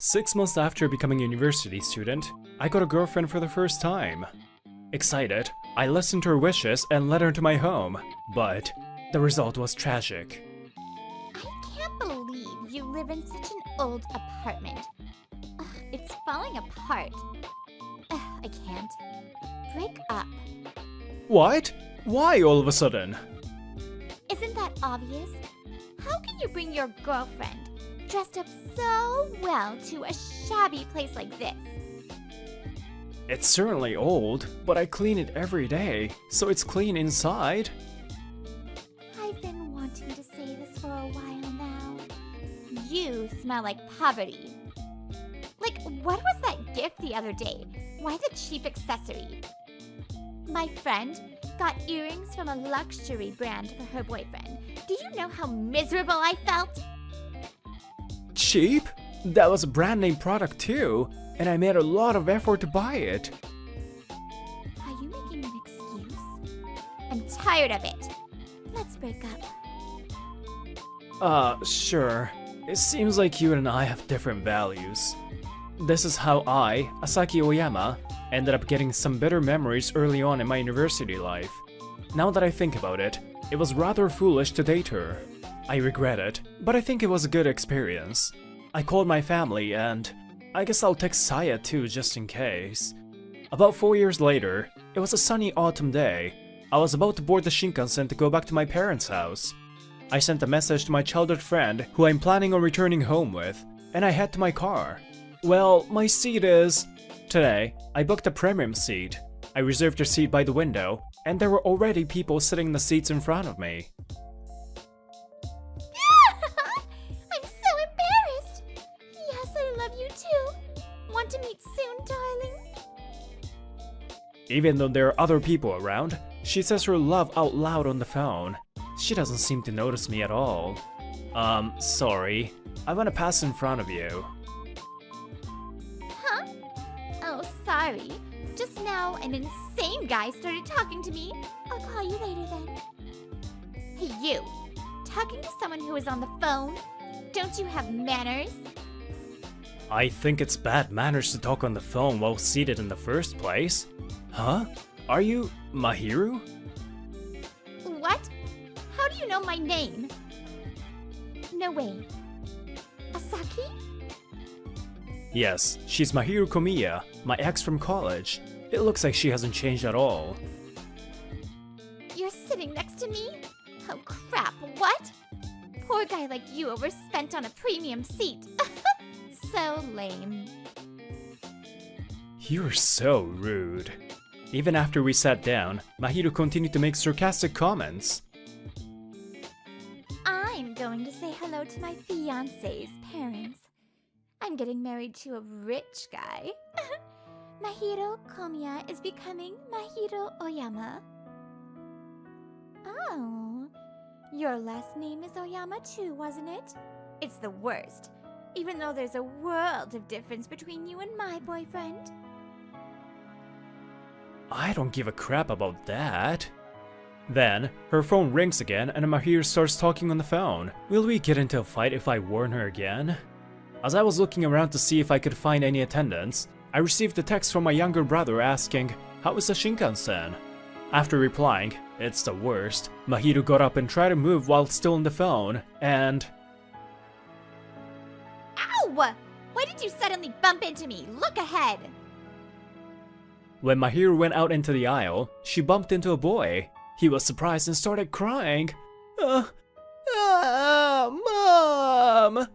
6 months after becoming a university student, I got a girlfriend for the first time. Excited, I listened to her wishes and led her to my home, but the result was tragic. I can't believe you live in such an old apartment. Ugh, it's falling apart. Ugh, I can't. Break up. What? Why all of a sudden? Isn't that obvious? How can you bring your girlfriend, dressed up so well, to a shabby place like this? It's certainly old, but I clean it every day, so it's clean inside. I've been wanting to say this for a while now. You smell like poverty. Like, what was that gift the other day? Why the cheap accessory? My friend got earrings from a luxury brand for her boyfriend. Do you know how miserable I felt? Cheap? That was a brand name product too, and I made a lot of effort to buy it. Are you making an excuse? I'm tired of it. Let's break up. Sure. It seems like you and I have different values. This is how I, Asaki Oyama, ended up getting some bitter memories early on in my university life. Now that I think about it, it was rather foolish to date her. I regret it, but I think it was a good experience. I called my family and I guess I'll text Saya too just in case. About 4 years later, it was a sunny autumn day. I was about to board the Shinkansen to go back to my parents' house. I sent a message to my childhood friend who I'm planning on returning home with, and I head to my car. Well, my seat is... Today, I booked a premium seat. I reserved a seat by the window, and there were already people sitting in the seats in front of me. I'm so embarrassed! Yes, I love you too. Want to meet soon, darling? Even though there are other people around, she says her love out loud on the phone. She doesn't seem to notice me at all. Sorry. I want to pass in front of you. Huh? Oh, sorry. Just now, an insane guy started talking to me. I'll call you later then. Hey, you. Talking to someone who is on the phone? Don't you have manners? I think it's bad manners to talk on the phone while seated in the first place. Huh? Are you Mahiru? What? How do you know my name? No way. Asaki? Yes, she's Mahiru Komiya, my ex from college. It looks like she hasn't changed at all. You're sitting next to me? Oh crap, what? Poor guy like you overspent on a premium seat. So lame. You're so rude. Even after we sat down, Mahiru continued to make sarcastic comments. I'm going to say hello to my fiancé's parents. I'm getting married to a rich guy. Mahiro Komiya is becoming Mahiro Oyama. Oh, your last name is Oyama too, wasn't it? It's the worst, even though there's a world of difference between you and my boyfriend. I don't give a crap about that. Then, her phone rings again and Mahiru starts talking on the phone. Will we get into a fight if I warn her again? As I was looking around to see if I could find any attendants, I received a text from my younger brother asking, "How is the Shinkansen?" After replying, "It's the worst," Mahiru got up and tried to move while still on the phone, and... Ow! Why did you suddenly bump into me? Look ahead! When Mahiru went out into the aisle, she bumped into a boy. He was surprised and started crying. Mom!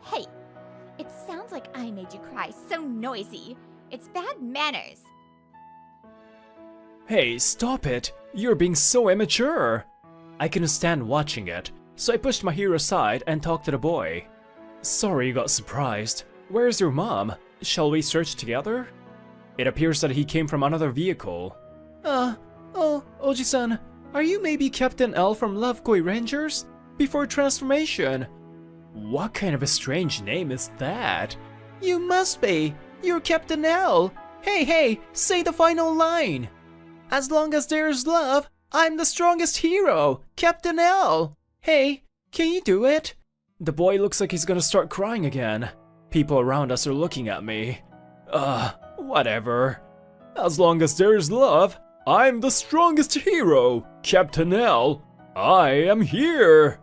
Hey, it sounds like I made you cry so noisy. It's bad manners. Hey, stop it! You're being so immature! I couldn't stand watching it, so I pushed Mahiru aside and talked to the boy. Sorry you got surprised. Where's your mom? Shall we search together? It appears that he came from another vehicle. Oji-san, are you maybe Captain L from Love Koi Rangers? Before transformation? What kind of a strange name is that? You must be! You're Captain L! Hey, say the final line! As long as there's love, I'm the strongest hero! Captain L! Hey, can you do it? The boy looks like he's gonna start crying again. People around us are looking at me. Whatever. As long as there's love, I'm the strongest hero, Captain L. I am here.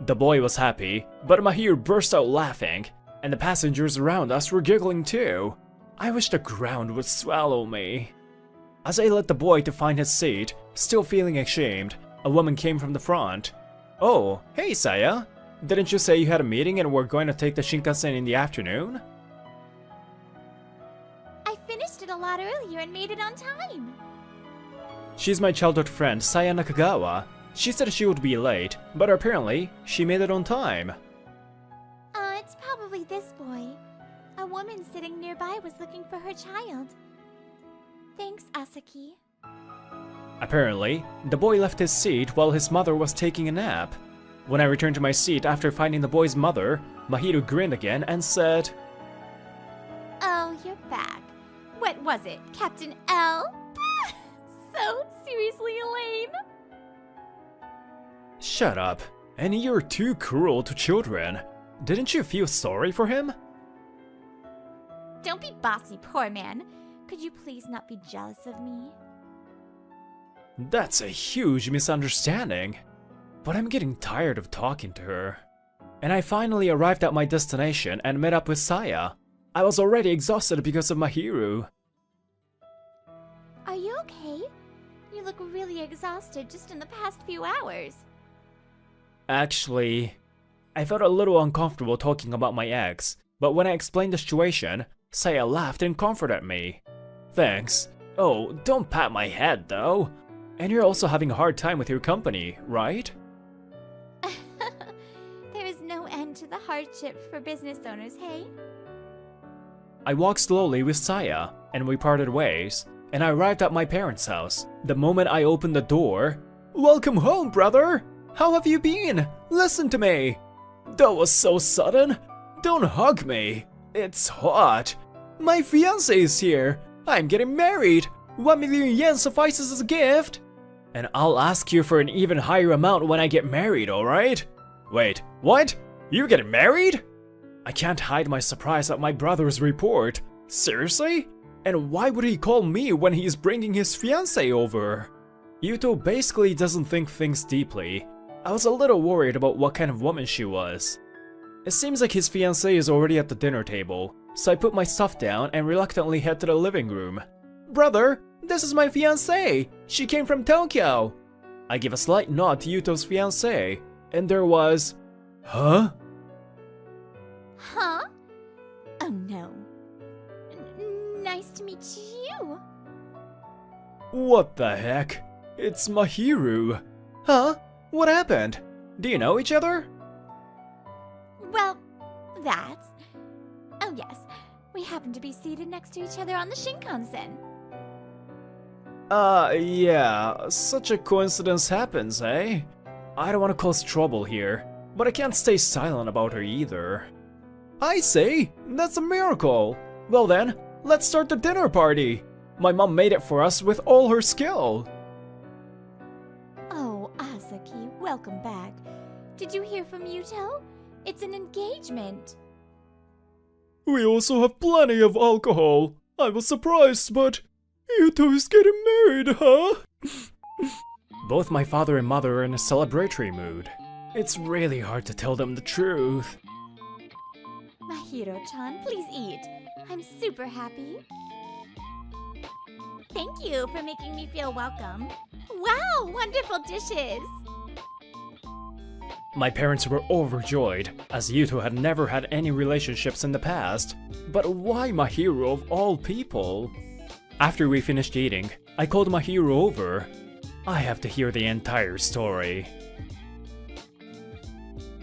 The boy was happy, but Mahir burst out laughing, and the passengers around us were giggling too. I wish the ground would swallow me. As I led the boy to find his seat, still feeling ashamed, a woman came from the front. Oh, hey Saya. Didn't you say you had a meeting and were going to take the Shinkansen in the afternoon? I finished it a lot earlier and made it on time. She's my childhood friend, Saya Nakagawa. She said she would be late, but apparently, she made it on time. It's probably this boy. A woman sitting nearby was looking for her child. Thanks, Asaki. Apparently, the boy left his seat while his mother was taking a nap. When I returned to my seat after finding the boy's mother, Mahiro grinned again and said, Oh, you're back. What was it, Captain L? So seriously lame. Shut up. And you're too cruel to children. Didn't you feel sorry for him? Don't be bossy, poor man. Could you please not be jealous of me? That's a huge misunderstanding. But I'm getting tired of talking to her. And I finally arrived at my destination and met up with Saya. I was already exhausted because of Mahiru. Are you okay? You look really exhausted just in the past few hours. Actually, I felt a little uncomfortable talking about my ex, but when I explained the situation, Saya laughed and comforted me. Thanks. Oh, don't pat my head though. And you're also having a hard time with your company, right? There is no end to the hardship for business owners, hey? I walked slowly with Saya, and we parted ways, and I arrived at my parents' house. The moment I opened the door, "Welcome home, brother! How have you been? Listen to me!" That was so sudden! Don't hug me! It's hot! My fiancé is here! I'm getting married! 1 million yen suffices as a gift! And I'll ask you for an even higher amount when I get married, alright? Wait, what? You're getting married? I can't hide my surprise at my brother's report. Seriously? And why would he call me when he's bringing his fiancé over? Yuto basically doesn't think things deeply. I was a little worried about what kind of woman she was. It seems like his fiancé is already at the dinner table, so I put my stuff down and reluctantly head to the living room. Brother, this is my fiancé! She came from Tokyo! I give a slight nod to Yuto's fiancé, and there was... Huh? Huh? Oh no. Nice to meet you. What the heck? It's Mahiru. Huh? What happened? Do you know each other? Well, that's... Oh yes, we happen to be seated next to each other on the Shinkansen. Yeah, such a coincidence happens, eh? I don't want to cause trouble here, but I can't stay silent about her either. I say, that's a miracle! Well then, let's start the dinner party! My mom made it for us with all her skill! Oh, Asaki, welcome back. Did you hear from Yuto? It's an engagement. We also have plenty of alcohol. I was surprised, but Yuto is getting married, huh? Both my father and mother are in a celebratory mood. It's really hard to tell them the truth. Mahiro-chan, please eat. I'm super happy. Thank you for making me feel welcome. Wow, wonderful dishes! My parents were overjoyed, as Yuto had never had any relationships in the past. But why Mahiro of all people? After we finished eating, I called Mahiro over. I have to hear the entire story.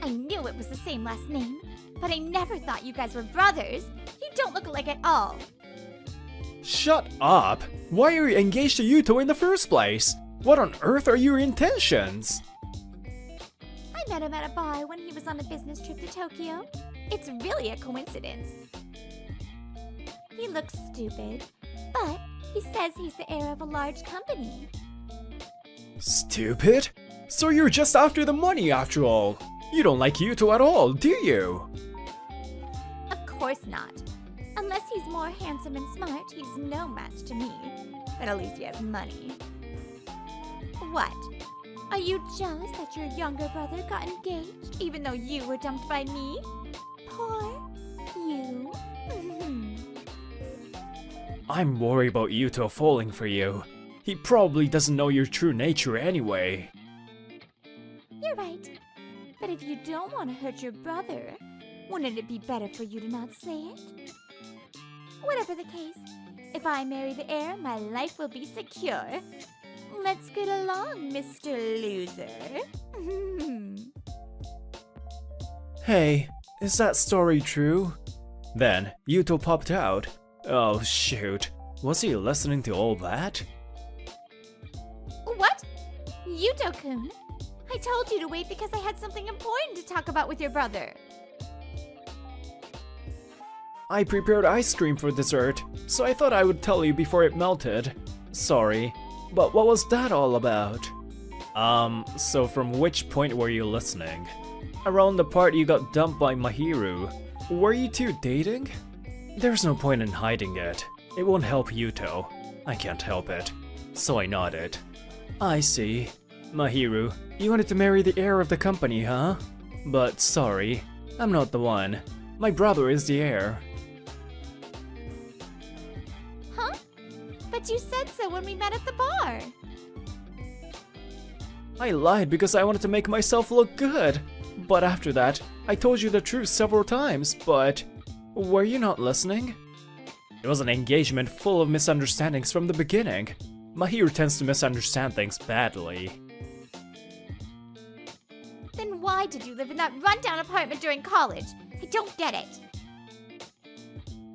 I knew it was the same last name, but I never thought you guys were brothers. You don't look alike at all. Shut up! Why are you engaged to Yuto in the first place? What on earth are your intentions? I met him at a bar when he was on a business trip to Tokyo. It's really a coincidence. He looks stupid, but He says he's the heir of a large company. Stupid? So you're just after the money after all. You don't like Yuto at all, do you? Of course not. Unless he's more handsome and smart, he's no match to me. But at least he has money. What? Are you jealous that your younger brother got engaged, even though you were dumped by me? Poor you. I'm worried about Yuto falling for you. He probably doesn't know your true nature anyway. You're right. But if you don't want to hurt your brother, wouldn't it be better for you to not say it? Whatever the case, if I marry the heir, my life will be secure. Let's get along, Mr. Loser. Hey, is that story true? Then Yuto popped out. Oh shoot, was he listening to all that? What? Yuto-kun? I told you to wait because I had something important to talk about with your brother. I prepared ice cream for dessert, so I thought I would tell you before it melted. Sorry, but what was that all about? So from which point were you listening? Around the part you got dumped by Mahiru. Were you two dating? There's no point in hiding it. It won't help Yuto. I can't help it. So I nodded. I see. Mahiru, you wanted to marry the heir of the company, huh? But sorry, I'm not the one. My brother is the heir. Huh? But you said so when we met at the bar. I lied because I wanted to make myself look good. But after that, I told you the truth several times, but... were you not listening? It was an engagement full of misunderstandings from the beginning. Mahiru tends to misunderstand things badly. Then why did you live in that rundown apartment during college? I don't get it.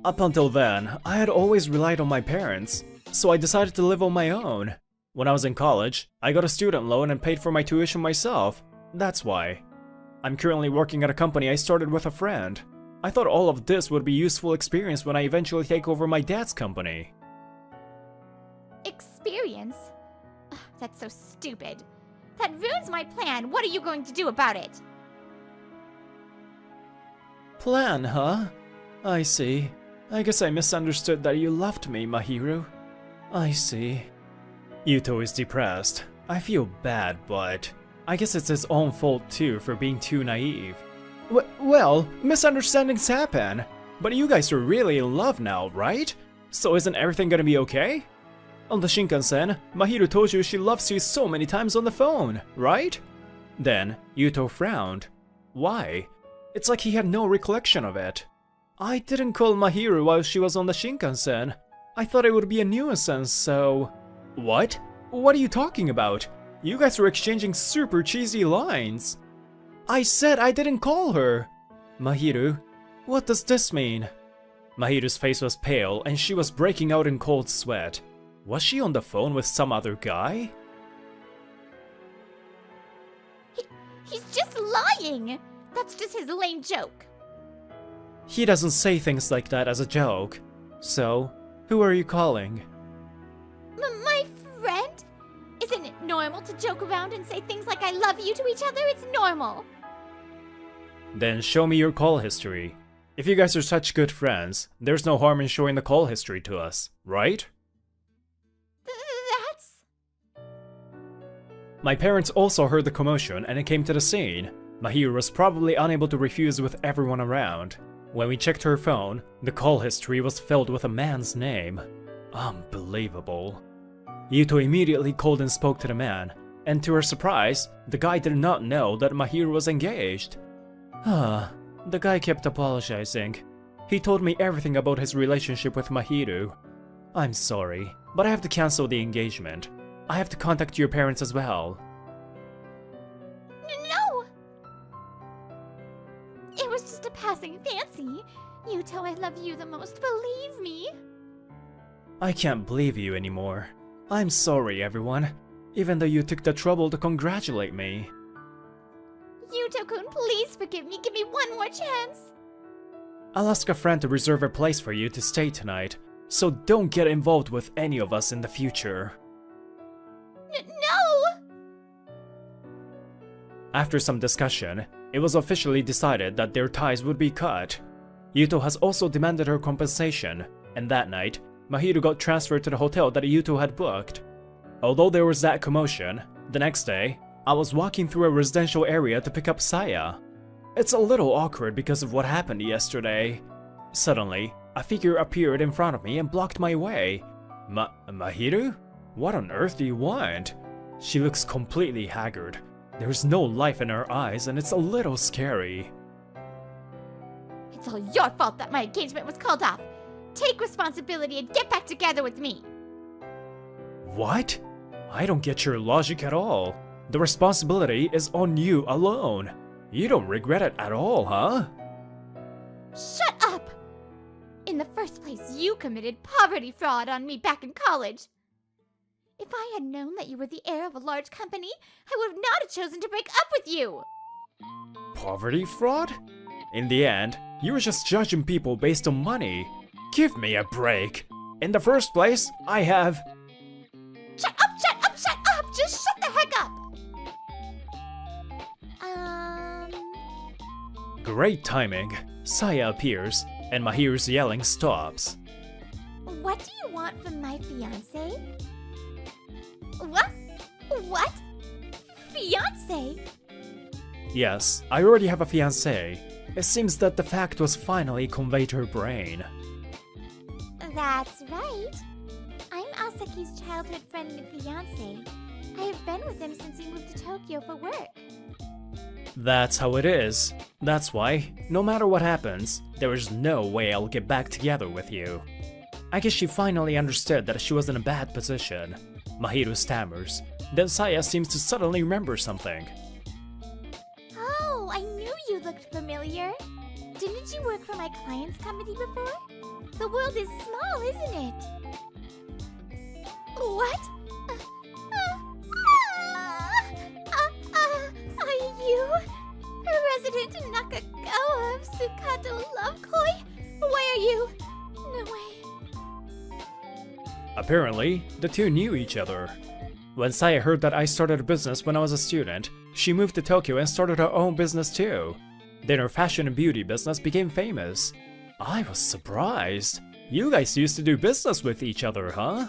Up until then, I had always relied on my parents, so I decided to live on my own. When I was in college, I got a student loan and paid for my tuition myself. That's why. I'm currently working at a company I started with a friend. I thought all of this would be useful experience when I eventually take over my dad's company. Experience? Ugh, that's so stupid. That ruins my plan. What are you going to do about it? Plan, huh? I see. I guess I misunderstood that you loved me, Mahiru. I see. Yuto is depressed. I feel bad, but I guess it's his own fault too for being too naive. Well, misunderstandings happen. But you guys are really in love now, right? So isn't everything gonna be okay? On the Shinkansen, Mahiru told you she loves you so many times on the phone, right? Then, Yuto frowned. Why? It's like he had no recollection of it. I didn't call Mahiru while she was on the Shinkansen. I thought it would be a nuisance, so... What? What are you talking about? You guys were exchanging super cheesy lines. I said I didn't call her. Mahiru, what does this mean? Mahiru's face was pale and she was breaking out in cold sweat. Was she on the phone with some other guy? He's just lying! That's just his lame joke. He doesn't say things like that as a joke. So, who are you calling? My friend? Isn't it normal to joke around and say things like I love you to each other? It's normal. Then show me your call history. If you guys are such good friends, there's no harm in showing the call history to us, right? That's... My parents also heard the commotion and it came to the scene. Mahiru was probably unable to refuse with everyone around. When we checked her phone, the call history was filled with a man's name. Unbelievable. Yuto immediately called and spoke to the man, and to her surprise, the guy did not know that Mahiru was engaged. The guy kept apologizing. He told me everything about his relationship with Mahiru. I'm sorry, but I have to cancel the engagement. I have to contact your parents as well. No! It was just a passing fancy. Yuto, I love you the most, believe me. I can't believe you anymore. I'm sorry, everyone, even though you took the trouble to congratulate me. Yuto-kun, please forgive me. Give me one more chance. I'll ask a friend to reserve a place for you to stay tonight. so don't get involved with any of us in the future. No! After some discussion, it was officially decided that their ties would be cut. Yuto has also demanded her compensation, and that night, Mahiru got transferred to the hotel that Yuto had booked. Although there was that commotion, the next day, I was walking through a residential area to pick up Saya. It's a little awkward because of what happened yesterday. Suddenly, a figure appeared in front of me and blocked my way. Mahiru? What on earth do you want? She looks completely haggard. There's no life in her eyes and it's a little scary. It's all your fault that my engagement was called off. Take responsibility and get back together with me. What? I don't get your logic at all. The responsibility is on you alone. You don't regret it at all, huh? Shut up! In the first place, you committed poverty fraud on me back in college. If I had known that you were the heir of a large company, I would not have chosen to break up with you. Poverty fraud? In the end, you were just judging people based on money. Give me a break. In the first place, I have... Shut up, shut up, shut up! Just shut the heck up! Great timing. Saya appears, and Mahiru's yelling stops. What do you want from my fiancé? What? What? Fiancé? Yes, I already have a fiancé. It seems that the fact was finally conveyed to her brain. That's right. I'm Asaki's childhood friend and fiancé. I have been with him since he moved to Tokyo for work. That's how it is. That's why, no matter what happens, there is no way I'll get back together with you. I guess she finally understood that she was in a bad position. Mahiru stammers. Then Saya seems to suddenly remember something. Oh, I knew you looked familiar. Didn't you work for my client's company before? The world is small, isn't it? What? Are you Resident Nakagawa of Tsukato Love Koi? Why are you? No way. Apparently, the two knew each other. When Saya heard that I started a business when I was a student, she moved to Tokyo and started her own business too. Then her fashion and beauty business became famous. I was surprised. You guys used to do business with each other, huh?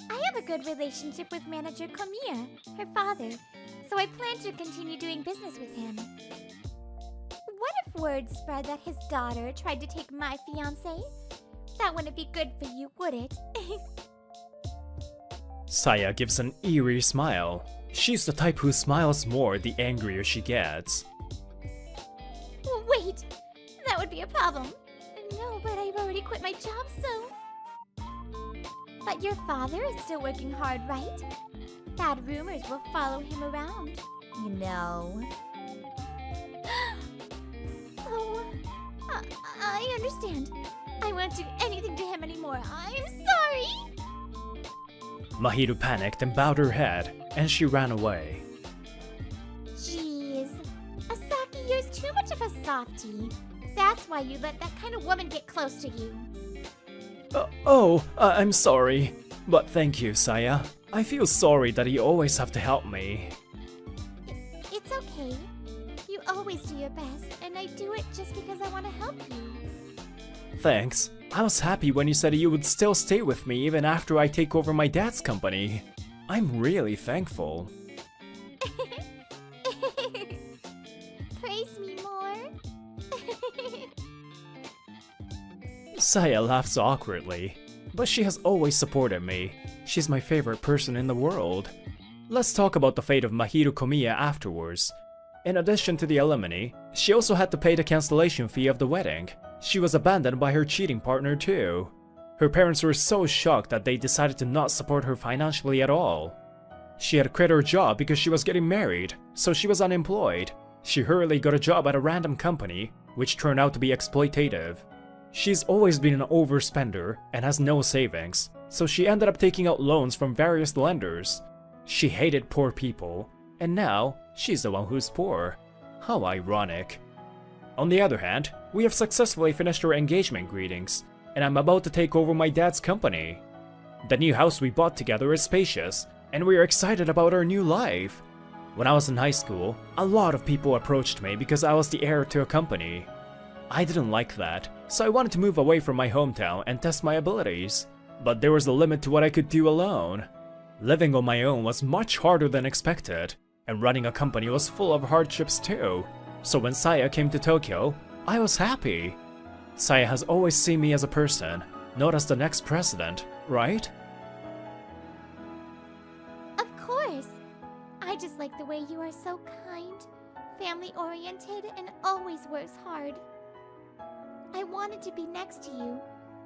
I have a good relationship with manager Komiya, her father, so I plan to continue doing business with him. What if word spread that his daughter tried to take my fiancé? That wouldn't be good for you, would it? Saya gives an eerie smile. She's the type who smiles more the angrier she gets. Wait, that would be a problem. No, but I've already quit my job, so... But your father is still working hard, right? Bad rumors will follow him around, you know. Oh, I understand. I won't do anything to him anymore. I'm sorry! Mahiru panicked and bowed her head, and she ran away. Jeez. Asaki, you're too much of a softie. That's why you let that kind of woman get close to you. I'm sorry. But thank you, Saya. I feel sorry that you always have to help me. It's okay. You always do your best, and I do it just because I want to help you. Thanks. I was happy when you said you would still stay with me even after I take over my dad's company. I'm really thankful. Praise me more. Saya laughs awkwardly, but she has always supported me. She's my favorite person in the world. Let's talk about the fate of Mahiru Komiya afterwards. In addition to the alimony, she also had to pay the cancellation fee of the wedding. She was abandoned by her cheating partner too. Her parents were so shocked that they decided to not support her financially at all. She had quit her job because she was getting married, so she was unemployed. She hurriedly got a job at a random company, which turned out to be exploitative. She's always been an overspender and has no savings, so she ended up taking out loans from various lenders. She hated poor people, and now she's the one who's poor. How ironic. On the other hand, we have successfully finished our engagement greetings, and I'm about to take over my dad's company. The new house we bought together is spacious, and we are excited about our new life. When I was in high school, a lot of people approached me because I was the heir to a company. I didn't like that, so I wanted to move away from my hometown and test my abilities. But there was a limit to what I could do alone. Living on my own was much harder than expected, and running a company was full of hardships too. So when Saya came to Tokyo, I was happy. Saya has always seen me as a person, not as the next president, right? Of course. I just like the way you are so kind, family-oriented, and always works hard. I wanted to be next to you,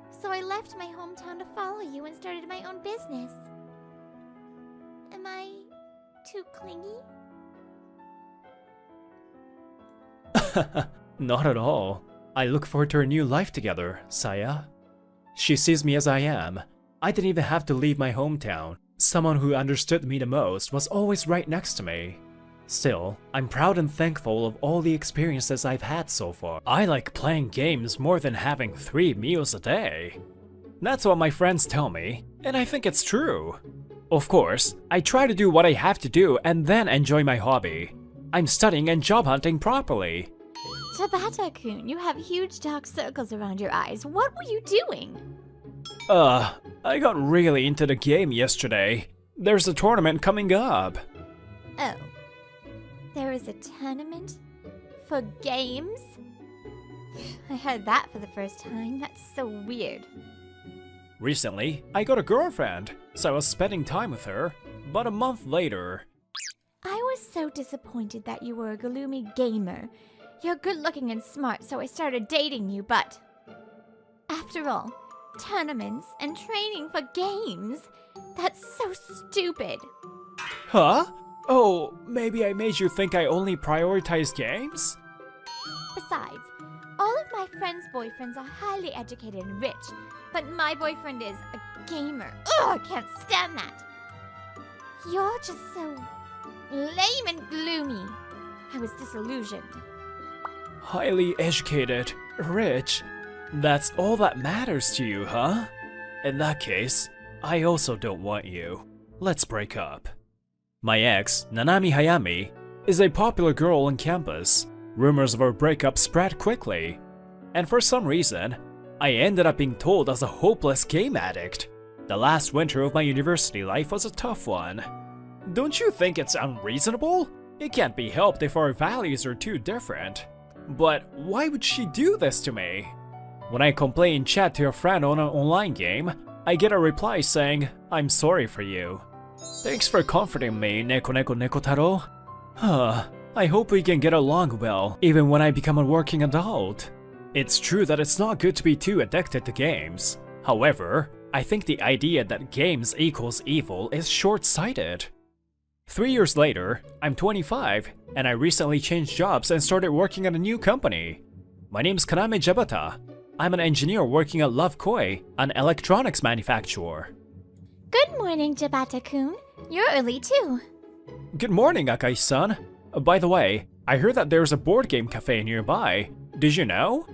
so I left my hometown to follow you and started my own business. Am I too clingy? Not at all. I look forward to our new life together, Saya. She sees me as I am. I didn't even have to leave my hometown. Someone who understood me the most was always right next to me. Still, I'm proud and thankful of all the experiences I've had so far. I like playing games more than having 3 meals a day. That's what my friends tell me, and I think it's true. Of course, I try to do what I have to do and then enjoy my hobby. I'm studying and job hunting properly. Tabata-kun, you have huge dark circles around your eyes. What were you doing? I got really into the game yesterday. There's a tournament coming up. Oh. There is a tournament? For games? I heard that for the first time. That's so weird. Recently, I got a girlfriend, so I was spending time with her. But a month later... I was so disappointed that you were a gloomy gamer. You're good looking and smart, so I started dating you, but... After all, tournaments and training for games? That's so stupid. Huh? Oh, maybe I made you think I only prioritize games? Besides, all of my friends' boyfriends are highly educated and rich, but my boyfriend is a gamer. Ugh, I can't stand that. You're just so lame and gloomy. I was disillusioned. Highly educated, rich. That's all that matters to you, huh? In that case, I also don't want you. Let's break up. My ex, Nanami Hayami, is a popular girl on campus. Rumors of our breakup spread quickly. And for some reason, I ended up being told as a hopeless game addict. The last winter of my university life was a tough one. Don't you think it's unreasonable? It can't be helped if our values are too different. But why would she do this to me? When I complain in chat to a friend on an online game, I get a reply saying, "I'm sorry for you." Thanks for comforting me, Neko Neko Neko Taro. I hope we can get along well, even when I become a working adult. It's true that it's not good to be too addicted to games. However, I think the idea that games equals evil is short-sighted. 3 years later, I'm 25, and I recently changed jobs and started working at a new company. My name's Kaname Jabata. I'm an engineer working at Love Koi, an electronics manufacturer. Good morning, Jabata-kun. You're early too. Good morning, Akai-san. By the way, I heard that there's a board game cafe nearby. Did you know?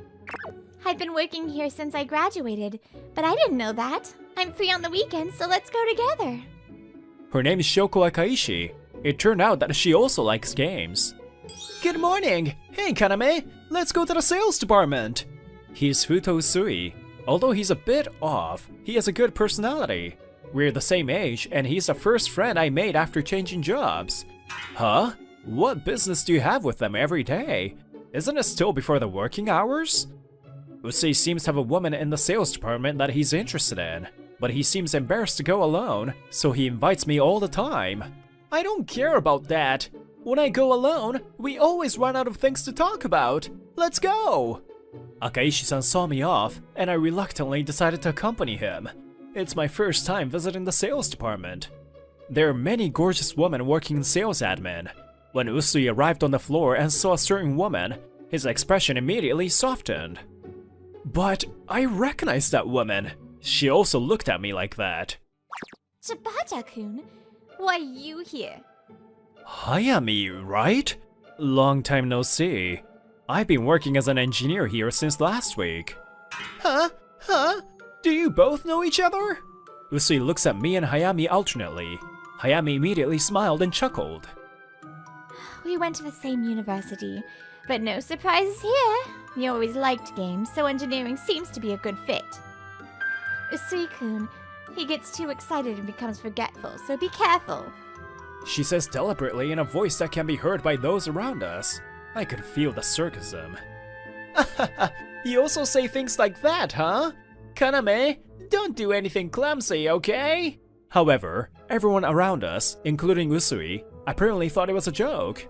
I've been working here since I graduated, but I didn't know that. I'm free on the weekends, so let's go together. Her name is Shoko Akaishi. It turned out that she also likes games. Good morning! Hey, Kaname! Let's go to the sales department! He's Futo Usui. Although he's a bit off, he has a good personality. We're the same age, and he's the first friend I made after changing jobs. Huh? What business do you have with them every day? Isn't it still before the working hours? Usui seems to have a woman in the sales department that he's interested in, but he seems embarrassed to go alone, so he invites me all the time. I don't care about that. When I go alone, we always run out of things to talk about. Let's go! Akaishi-san saw me off, and I reluctantly decided to accompany him. It's my first time visiting the sales department. There are many gorgeous women working in sales admin. When Usui arrived on the floor and saw a certain woman, his expression immediately softened. But I recognized that woman. She also looked at me like that. Tabata-kun, why you here? Hayami, right? Long time no see. I've been working as an engineer here since last week. Huh? Huh? Do you both know each other? Usui looks at me and Hayami alternately. Hayami immediately smiled and chuckled. We went to the same university, but no surprises here. We always liked games, so engineering seems to be a good fit. Usui-kun, he gets too excited and becomes forgetful, so be careful. She says deliberately in a voice that can be heard by those around us. I could feel the sarcasm. You also say things like that, huh? Kaname, don't do anything clumsy, okay? However, everyone around us, including Usui, apparently thought it was a joke.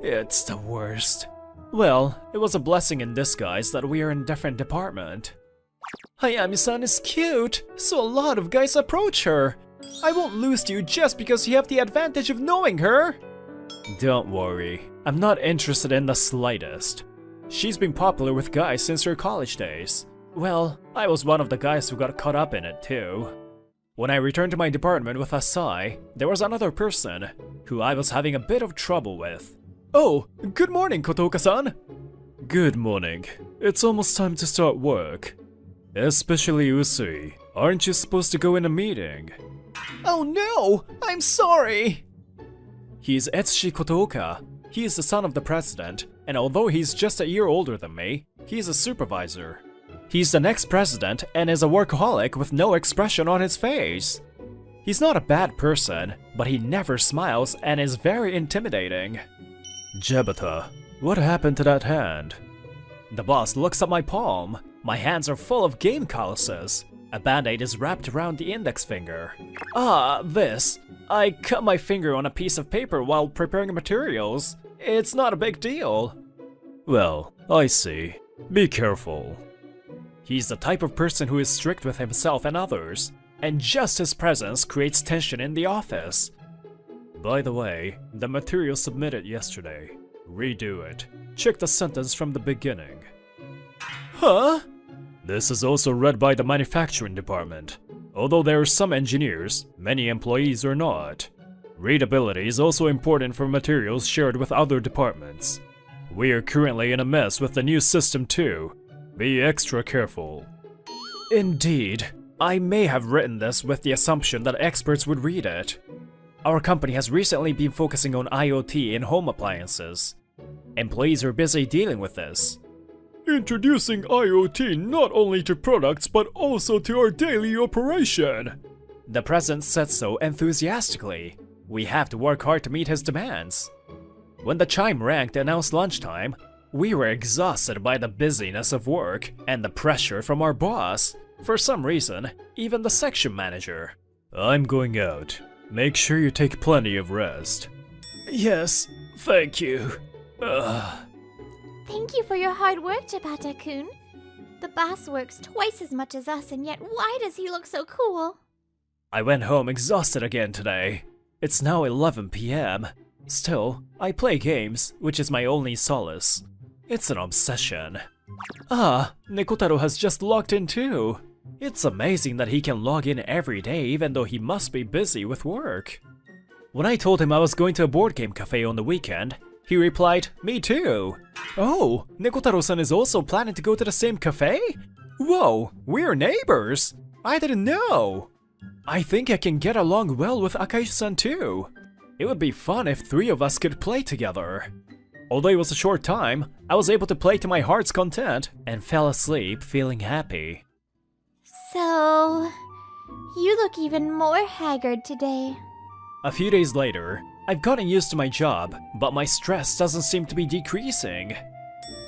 It's the worst. Well, it was a blessing in disguise that we are in a different department. Hayami-san is cute, so a lot of guys approach her. I won't lose to you just because you have the advantage of knowing her. Don't worry, I'm not interested in the slightest. She's been popular with guys since her college days. Well, I was one of the guys who got caught up in it too. When I returned to my department with a sigh, there was another person who I was having a bit of trouble with. Oh, good morning, Kotoka-san. Good morning. It's almost time to start work. Especially Usui. Aren't you supposed to go in a meeting? Oh no! I'm sorry! He's Etsushi Kotoka. He is the son of the president, and although he's just a year older than me, he's a supervisor. He's the next president and is a workaholic with no expression on his face. He's not a bad person, but he never smiles and is very intimidating. Jebata, what happened to that hand? The boss looks at my palm. My hands are full of game calluses. A band-aid is wrapped around the index finger. This. I cut my finger on a piece of paper while preparing materials. It's not a big deal. Well, I see. Be careful. He's the type of person who is strict with himself and others, and just his presence creates tension in the office. By the way, the material submitted yesterday. Redo it. Check the sentence from the beginning. Huh? This is also read by the manufacturing department. Although there are some engineers, many employees are not. Readability is also important for materials shared with other departments. We are currently in a mess with the new system too. Be extra careful. Indeed. I may have written this with the assumption that experts would read it. Our company has recently been focusing on IoT in home appliances. Employees are busy dealing with this. Introducing IoT not only to products but also to our daily operation. The president said so enthusiastically. We have to work hard to meet his demands. When the chime rang to announce lunchtime, we were exhausted by the busyness of work and the pressure from our boss. For some reason, even the section manager. I'm going out. Make sure you take plenty of rest. Yes, thank you. Thank you for your hard work, Jabata-kun. The boss works twice as much as us, and yet why does he look so cool? I went home exhausted again today. It's now 11 p.m. Still, I play games, which is my only solace. It's an obsession. Nekotaro has just logged in too. It's amazing that he can log in every day even though he must be busy with work. When I told him I was going to a board game cafe on the weekend, he replied, "Me too." Oh, Nekotaro-san is also planning to go to the same cafe? Whoa, we're neighbors! I didn't know! I think I can get along well with Akaishi-san too. It would be fun if 3 of us could play together. Although it was a short time, I was able to play to my heart's content and fell asleep feeling happy. So, you look even more haggard today. A few days later, I've gotten used to my job, but my stress doesn't seem to be decreasing.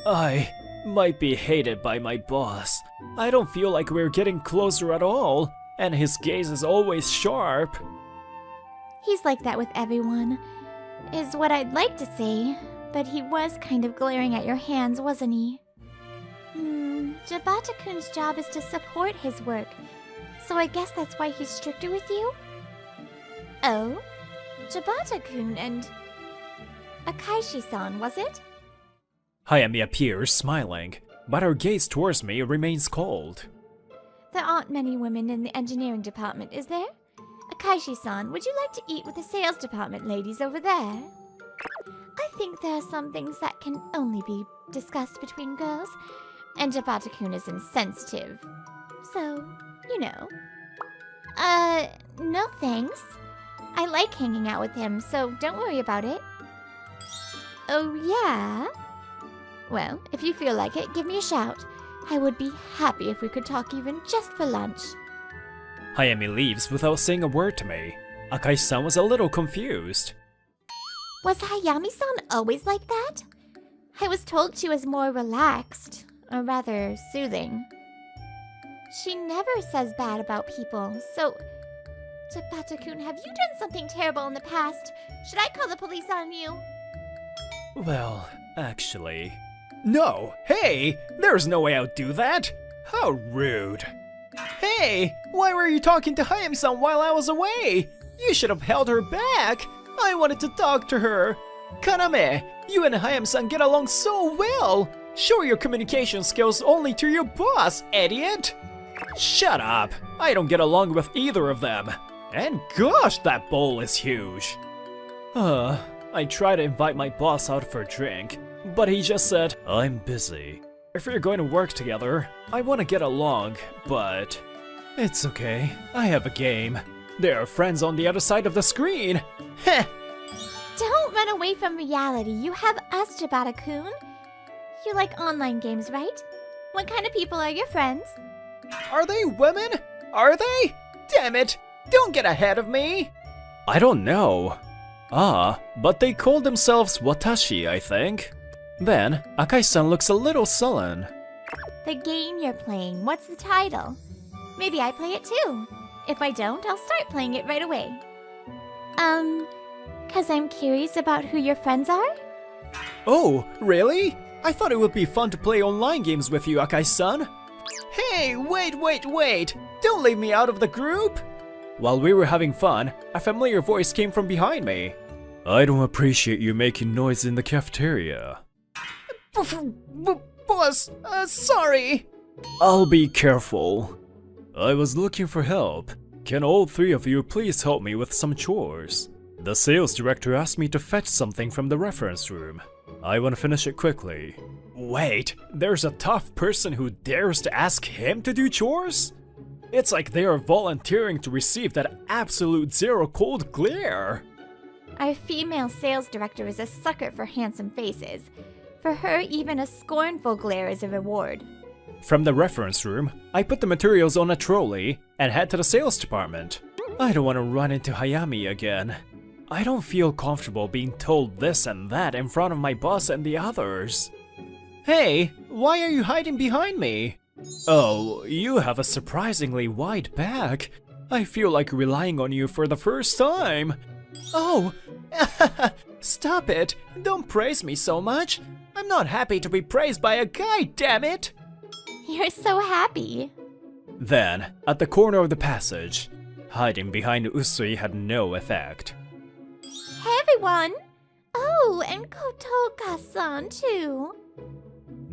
I might be hated by my boss. I don't feel like we're getting closer at all, and his gaze is always sharp. He's like that with everyone, is what I'd like to say, but he was kind of glaring at your hands, wasn't he? Jabata-kun's job is to support his work, so I guess that's why he's stricter with you? Oh? Jabata-kun and Akaishi-san, was it? Hayami appears, smiling, but her gaze towards me remains cold. There aren't many women in the engineering department, is there? Akaishi-san, would you like to eat with the sales department ladies over there? I think there are some things that can only be discussed between girls, and Jabata-kun is insensitive. So, you know. No thanks. I like hanging out with him, so don't worry about it. Oh, yeah? Well, if you feel like it, give me a shout. I would be happy if we could talk even just for lunch. Hayami leaves without saying a word to me. Akai-san was a little confused. Was Hayami-san always like that? I was told she was more relaxed, or rather, soothing. She never says bad about people, so... Tabata-kun, have you done something terrible in the past? Should I call the police on you? Well, actually... No! Hey! There's no way I'd do that! How rude! Hey! Why were you talking to Hayami-san while I was away? You should have held her back! I wanted to talk to her! Kaname! You and Hayami-san get along so well! Show your communication skills only to your boss, idiot! Shut up! I don't get along with either of them! And gosh, that bowl is huge! I tried to invite my boss out for a drink, but he just said, I'm busy. If we're going to work together, I want to get along, but... It's okay, I have a game. There are friends on the other side of the screen! Heh! Don't run away from reality. You have us, Tabata-kun. You like online games, right? What kind of people are your friends? Are they women? Are they? Damn it! Don't get ahead of me! I don't know. But they call themselves Watashi, I think. Then, Akai-san looks a little sullen. The game you're playing, what's the title? Maybe I play it too. If I don't, I'll start playing it right away. 'Cause I'm curious about who your friends are? Oh, really? I thought it would be fun to play online games with you, Akai-san. Hey, wait! Don't leave me out of the group! While we were having fun, a familiar voice came from behind me. I don't appreciate you making noise in the cafeteria. Boss, sorry. I'll be careful. I was looking for help. Can all three of you please help me with some chores? The sales director asked me to fetch something from the reference room. I want to finish it quickly. Wait, there's a tough person who dares to ask him to do chores? It's like they are volunteering to receive that absolute zero cold glare. Our female sales director is a sucker for handsome faces. For her, even a scornful glare is a reward. From the reference room, I put the materials on a trolley and head to the sales department. I don't want to run into Hayami again. I don't feel comfortable being told this and that in front of my boss and the others. Hey, why are you hiding behind me? Oh, you have a surprisingly wide back. I feel like relying on you for the first time. Oh, stop it. Don't praise me so much. I'm not happy to be praised by a guy, damn it. You're so happy. Then, at the corner of the passage, hiding behind Usui had no effect. Hey everyone! Oh, and Kotoka-san too.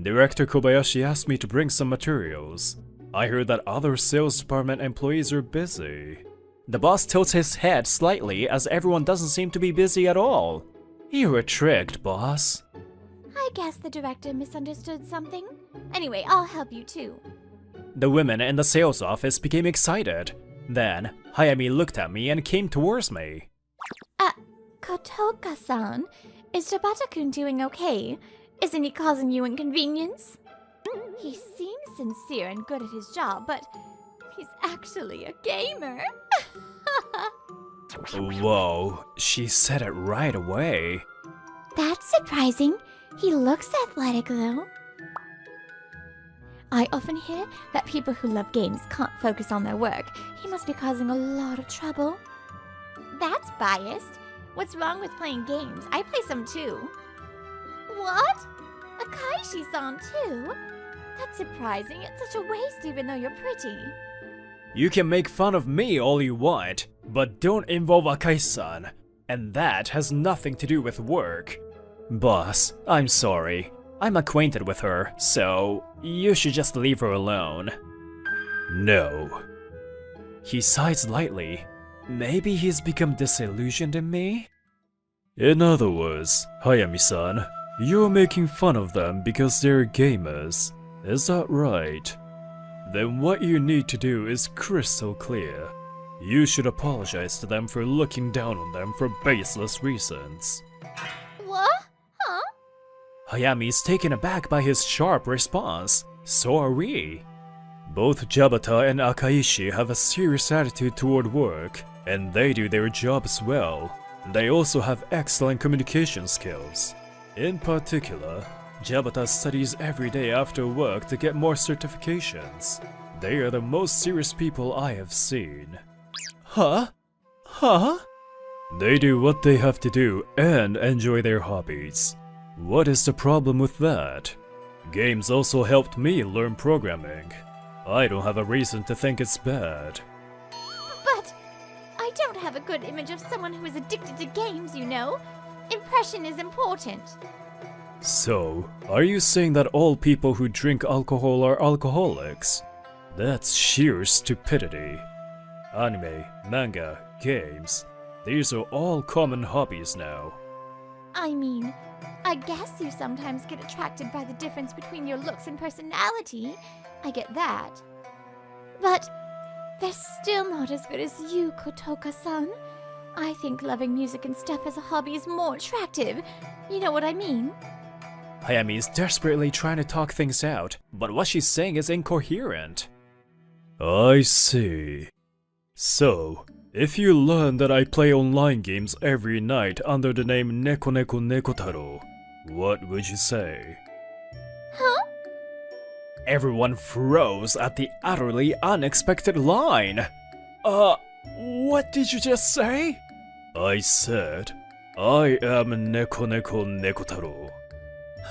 Director Kobayashi asked me to bring some materials. I heard that other sales department employees are busy. The boss tilts his head slightly as everyone doesn't seem to be busy at all. You were tricked, boss. I guess the director misunderstood something. Anyway, I'll help you too. The women in the sales office became excited. Then, Hayami looked at me and came towards me. Kotoka-san, is Tabata-kun doing okay? Isn't he causing you inconvenience? He seems sincere and good at his job, but he's actually a gamer. Whoa, she said it right away. That's surprising. He looks athletic, though. I often hear that people who love games can't focus on their work. He must be causing a lot of trouble. That's biased. What's wrong with playing games? I play some too. What? Akaishi-san too? That's surprising. It's such a waste even though you're pretty. You can make fun of me all you want, but don't involve Akai-san. And that has nothing to do with work. Boss, I'm sorry. I'm acquainted with her, so you should just leave her alone. No. He sighs lightly. Maybe he's become disillusioned in me? In other words, Hayami-san, you're making fun of them because they're gamers. Is that right? then what you need to do is crystal clear. You should apologize to them for looking down on them for baseless reasons. What? Huh? Hayami's taken aback by his sharp response. So are we. Both Jabata and Akaishi have a serious attitude toward work, and they do their jobs well. They also have excellent communication skills. In particular, Jabata studies every day after work to get more certifications. They are the most serious people I have seen. Huh? Huh? They do what they have to do and enjoy their hobbies. What is the problem with that? Games also helped me learn programming. I don't have a reason to think it's bad. But I don't have a good image of someone who is addicted to games, you know. Impression is important. So, are you saying that all people who drink alcohol are alcoholics? That's sheer stupidity. Anime, manga, games, these are all common hobbies now. I mean, I guess you sometimes get attracted by the difference between your looks and personality. I get that. But they're still not as good as you, Kotoka-san. I think loving music and stuff as a hobby is more attractive. You know what I mean? Hayami is desperately trying to talk things out, but what she's saying is incoherent. I see. So, if you learn that I play online games every night under the name Neko Neko Nekotaro, what would you say? Huh? Everyone froze at the utterly unexpected line. What did you just say? I said, I am Neko Neko Nekotaro.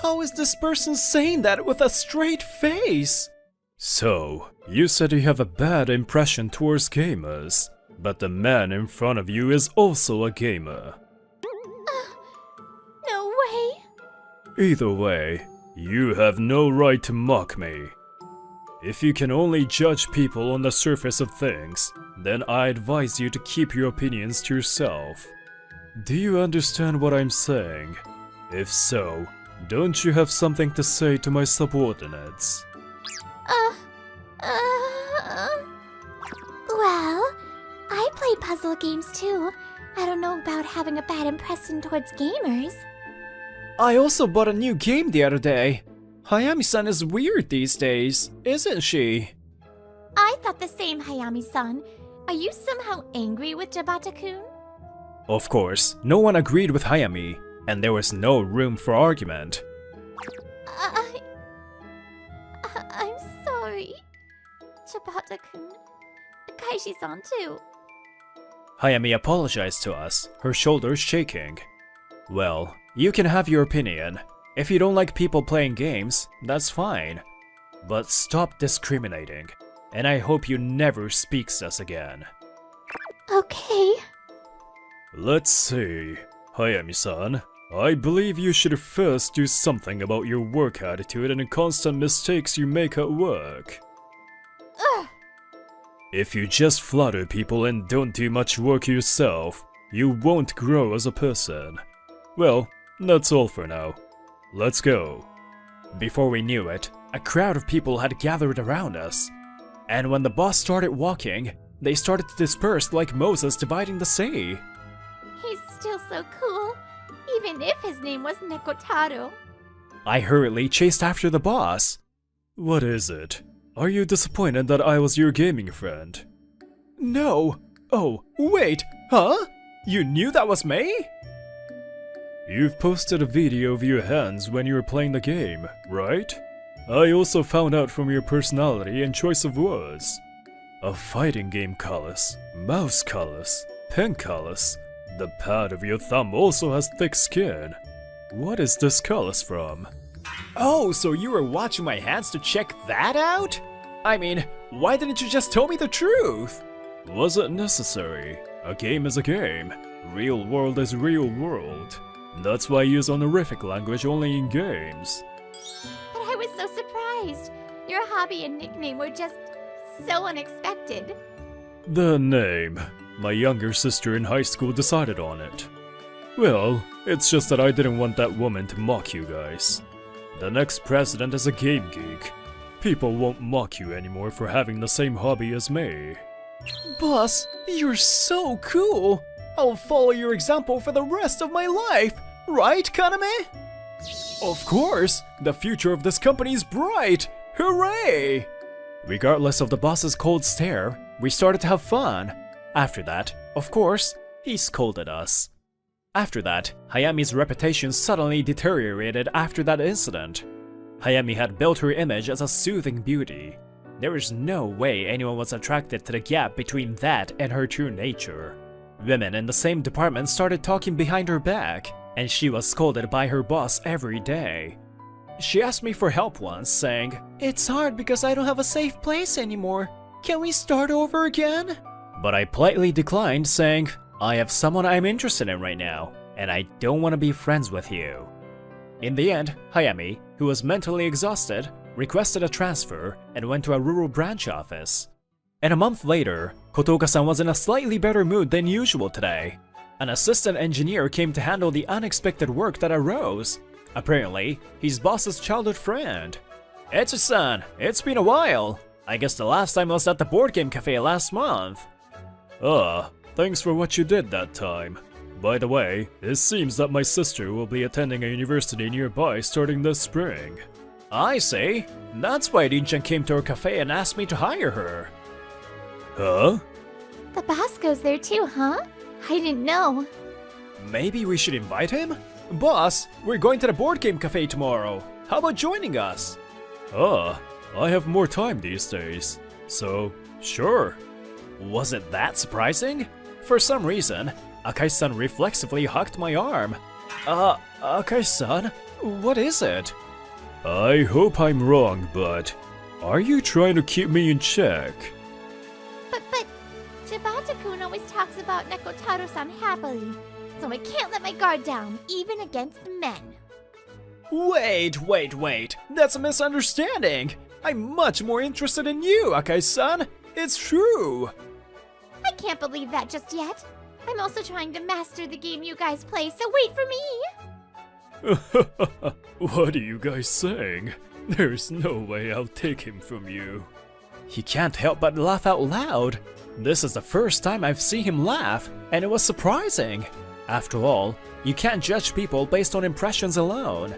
How is this person saying that with a straight face? So, you said you have a bad impression towards gamers, but the man in front of you is also a gamer. No way. Either way, you have no right to mock me. If you can only judge people on the surface of things, then I advise you to keep your opinions to yourself. Do you understand what I'm saying? If so, don't you have something to say to my subordinates? Well, I play puzzle games too. I don't know about having a bad impression towards gamers. I also bought a new game the other day. Hayami-san is weird these days, isn't she? I thought the same, Hayami-san. Are you somehow angry with Jabata-kun? Of course, no one agreed with Hayami, and there was no room for argument. I'm sorry. Jabata-kun. Kaishi's-san too. Hayami apologized to us, her shoulders shaking. Well, you can have your opinion. If you don't like people playing games, that's fine. But stop discriminating, and I hope you never speak to us again. Okay. Let's see. Hayami-san, I believe you should first do something about your work attitude and the constant mistakes you make at work. Ugh. If you just flatter people and don't do much work yourself, you won't grow as a person. Well, that's all for now. Let's go. Before we knew it, a crowd of people had gathered around us. And when the boss started walking, they started to disperse like Moses dividing the sea. He's still so cool, even if his name was Nekotaro. I hurriedly chased after the boss. What is it? Are you disappointed that I was your gaming friend? No. Oh, wait, huh? You knew that was me? You've posted a video of your hands when you were playing the game, right? I also found out from your personality and choice of words. A fighting game callus, mouse callus, pen callus. The pad of your thumb also has thick skin. What is this callus from? Oh, so you were watching my hands to check that out? I mean, why didn't you just tell me the truth? Was it necessary? A game is a game. Real world is real world. That's why I use honorific language only in games. But I was so surprised. Your hobby and nickname were just so unexpected. The name. My younger sister in high school decided on it. Well, it's just that I didn't want that woman to mock you guys. The next president is a game geek. People won't mock you anymore for having the same hobby as me. Boss, you're so cool! I'll follow your example for the rest of my life! Right, Kaname? Of course! The future of this company is bright! Hooray! Regardless of the boss's cold stare, we started to have fun. After that, of course, he scolded us. After that, Hayami's reputation suddenly deteriorated after that incident. Hayami had built her image as a soothing beauty. There was no way anyone was attracted to the gap between that and her true nature. Women in the same department started talking behind her back, and she was scolded by her boss every day. She asked me for help once, saying, "It's hard because I don't have a safe place anymore. Can we start over again?" But I politely declined, saying, "I have someone I'm interested in right now, and I don't want to be friends with you." In the end, Hayami, who was mentally exhausted, requested a transfer and went to a rural branch office. And a month later, Kotoka-san was in a slightly better mood than usual today. An assistant engineer came to handle the unexpected work that arose. Apparently, he's boss's childhood friend. "Etsu-san, it's been a while. I guess the last time I was at the board game cafe last month." Thanks for what you did that time. By the way, it seems that my sister will be attending a university nearby starting this spring. I see. That's why Rin-chan came to our cafe and asked me to hire her. Huh? The boss goes there too, huh? I didn't know. Maybe we should invite him? Boss, we're going to the board game cafe tomorrow. How about joining us? I have more time these days. So, sure. Was it that surprising? For some reason, Akai-san reflexively hugged my arm. Akai-san, what is it? I hope I'm wrong, but are you trying to keep me in check? But Shibata-kun always talks about Nekotaro-san happily, so I can't let my guard down, even against men. Wait. That's a misunderstanding. I'm much more interested in you, Akai-san. It's true. I can't believe that just yet. I'm also trying to master the game you guys play, so wait for me. What are you guys saying? There's no way I'll take him from you. He can't help but laugh out loud. This is the first time I've seen him laugh, and it was surprising. After all, you can't judge people based on impressions alone.